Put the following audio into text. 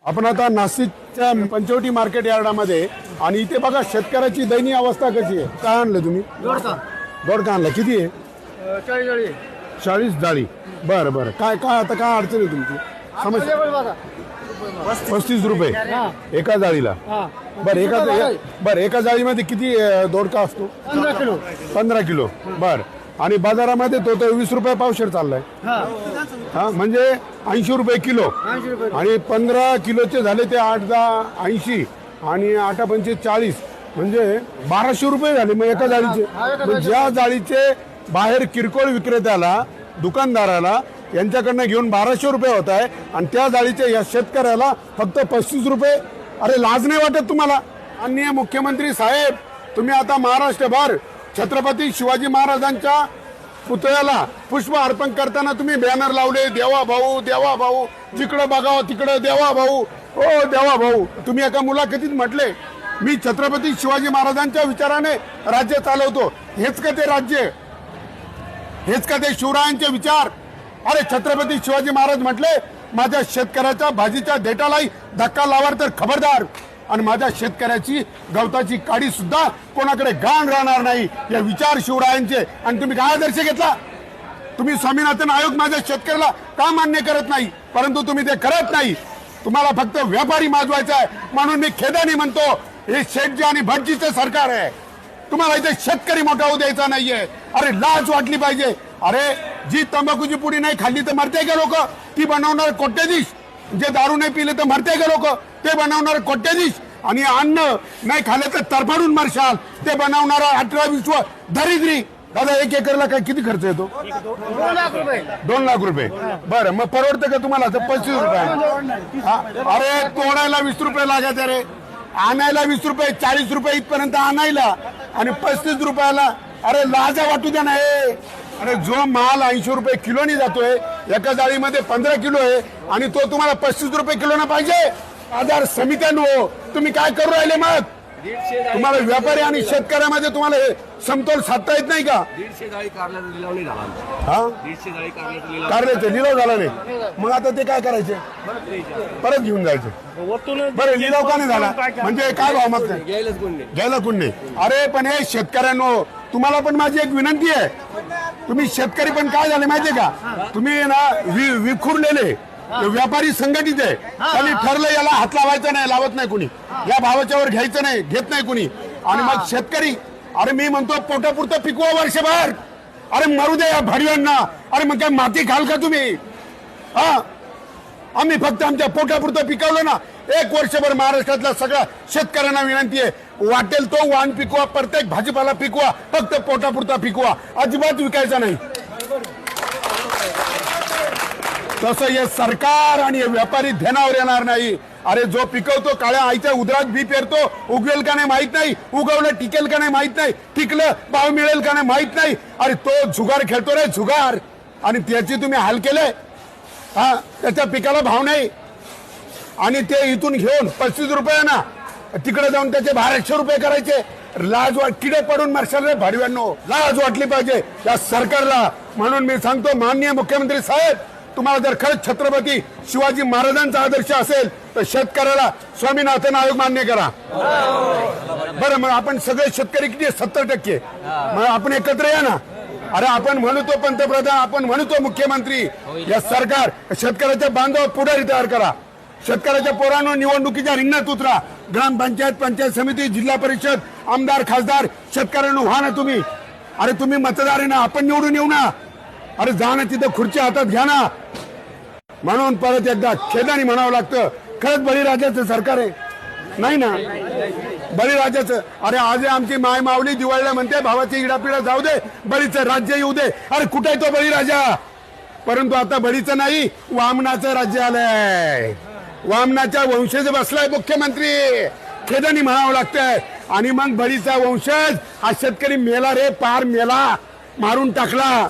आपण आता नाशिकच्या पंचवटी मार्केट यार्डामध्ये आणि इथे बघा शेतकऱ्याची दयनीय अवस्था कशी आहे. काय आणलं तुम्ही? दोडका आणला. किती आहे? 40 जाळी. बरं बरं. काय काय आता काय अडचण आहे तुमची? समस्या? 35 रुपये एका जाळीला. बरं एका जाळीमध्ये किती दोडका असतो? 15 किलो. बरं. आणि बाजारामध्ये तो 20 रुपये पावशेर चाललाय. हा म्हणजे 80 रुपये किलो. आणि 15 किलोचे झाले ते 8-10-80 आणि 8-5 40 म्हणजे 1200 रुपये झाले मग एका जाळीचे. ज्या जाळीचे बाहेर किरकोळ विक्रेत्याला दुकानदाराला यांच्याकडनं घेऊन 1200 रुपये होत आहे आणि त्या जाळीचे या शेतकऱ्याला फक्त 35 रुपये. अरे लाज नाही वाटत तुम्हाला? माननीय मुख्यमंत्री साहेब, तुम्ही आता महाराष्ट्रभर छत्रपती शिवाजी महाराजांच्या पुतळ्याला पुष्प अर्पण करताना तुम्ही बॅनर लावले, देवा भाऊ देवा भाऊ, जिकडं बघावं तिकडं देवा भाऊ, ओ देवा भाऊ. तुम्ही एका मुलाखतीत म्हटले मी छत्रपती शिवाजी महाराजांच्या विचाराने राज्य चालवतो. हेच का ते राज्य? हेच का ते शिवरायांचे विचार? अरे छत्रपती शिवाजी महाराज म्हटले माझ्या शेतकऱ्याच्या भाजीच्या देठालाही धक्का लावार तर खबरदार. आणि माझ्या शेतकऱ्याची गवताची काडी सुद्धा कोणाकडे गाण राहणार नाही या विचार शिवरायांचे. आणि तुम्ही काय आदर्श घेतला? तुम्ही स्वामीनाथन आयोग माझ्या शेतकऱ्याला का मान्य करत नाही? परंतु तुम्ही ते करत नाही. तुम्हाला फक्त व्यापारी माजवायचा आहे. म्हणून मी खेदाने म्हणतो हे शेठजी आणि भटजीचे सरकार आहे. तुम्हाला इथे शेतकरी मोठा होऊ द्यायचा नाहीये. अरे लाज वाटली पाहिजे. अरे जी तंबाखूची पुडी नाही खाल्ली तर मरते का लोक? ती बनवणार कोट्याधीश. जे दारू नाही पिले तर मरते का लोक? ते बनवणार कोट्याधीश. आणि अन्न नाही खाल्ले तर तरफडून मरशाल. ते बनवणारा 18-20 दरिद्री. दादा 1 एकरला काय किती खर्च येतो? 2 लाख रुपये. बरं मग परवडतं का तुम्हाला? 35 रुपये. अरे तोडायला 20 रुपये लागायचे रे, आणायला 20 रुपये, 40 रुपये इथपर्यंत आणायला आणि 35 रुपयाला. अरे लाजा वाटू द्या नाही. अरे जो माल 80 रुपये किलोनी जातोय एका जाळीमध्ये 15 किलो आहे आणि तो तुम्हाला 35 रुपये किलोना पाहिजे. बाजार समित्यांनो तुम्ही काय करू राहिले? मग तुम्हाला व्यापारी आणि शेतकऱ्यामध्ये तुम्हाला हे समतोल साधता येत नाही का? 150 जाळी कारल्याचा लिलाव नाही झाला. हा 150 जाळी कारल्याचा लिलाव कारल्याचे लिलाव झाला नाही. मग आता ते काय करायचे? परत घेऊन जायचे. बरं लिलाव का नाही झाला? म्हणजे काय भाव मागताय? घ्यायला कोण नाही. अरे पण हे शेतकऱ्यांनो तुम्हाला पण माझी एक विनंती आहे. तुम्ही शेतकरी पण काय झाले माहितीये का? तुम्ही ना विखुरलेले व्यापारी संघटित आहे. त्यांनी ठरलं याला हात लावायचा नाही, लावत नाही कुणी. या भावाच्यावर घ्यायचं नाही, घेत नाही कुणी. आणि मग शेतकरी अरे मी म्हणतो पोटापुरतं पिकवा वर्षभर. अरे मरू दे या भाडीवांना. अरे मग काय माती खाल का तुम्ही? हा आम्ही फक्त आमच्या पोटापुरतं पिकवलं ना. 1 वर्षभर महाराष्ट्रातल्या सगळ्या शेतकऱ्यांना विनंती आहे वाटेल तो वाण पिकवा, प्रत्येक भाजीपाला पिकवा, फक्त पोटापुरता पिकवा, अजिबात विकायचा नाही. तसं हे सरकार आणि हे व्यापारी ध्यानावर येणार नाही. अरे जो पिकवतो काळ्या आईच्या उदरात बी पेरतो, उगवेल का नाही माहित नाही, उगवलं टिकेल का नाही माहित नाही, टिकलं भाव मिळेल का नाही माहित नाही. अरे तो जुगार खेळतो रे जुगार. आणि त्याची तुम्ही हाल केले. हा त्याच्या पिकाला भाव नाही आणि ते इथून घेऊन 35 रुपये ना तिकडे जाऊन त्याचे 1200 रुपये करायचे. लाज किडे पडून मरशाल रे भाडव्यांनो. लाज वाटली पाहिजे या सरकारला. म्हणून मी सांगतो माननीय मुख्यमंत्री साहेब, तुम्हाला जर खरंच छत्रपती शिवाजी महाराजांचा आदर्श असेल तर शेतकऱ्याला स्वामीनाथन आयोग मान्य करा. बरं मग आपण सगळे शेतकरी किती? 70%. मग आपण एकत्र या ना. अरे आपण म्हणतो पंतप्रधान, आपण म्हणतो मुख्यमंत्री. या सरकार शेतकऱ्याच्या बांधव पुढारी तयार करा. शेतकऱ्याच्या पोरांनो निवडणुकीच्या रिंगणात उतरा. ग्रामपंचायत, पंचायत समिती, जिल्हा परिषद, आमदार, खासदार शेतकऱ्यांनो व्हा ना तुम्ही. अरे तुम्ही मतदार आहे ना, आपण निवडून येऊ ना. अरे जा ना तिथं खुर्ची हातात घ्या ना. म्हणून परत एकदा खेदाने म्हणावं लागतं खरंच बळीराजाचं सरकार आहे नाही ना? बळीराजाचं. अरे आज आमची माय माऊली दिवाळीला म्हणते भावाची इडापिडा जाऊ दे, बळीचं राज्य येऊ दे. अरे कुठे तो बळीराजा? परंतु आता बळीचं नाही वामनाचं राज्य आलंय. वामनाच्या वंशज बसलाय मुख्यमंत्री. खेदाने म्हणावं लागतंय. आणि मग बळीचा वंशज हा शेतकरी मेला रे, पार मेला, मारून टाकला.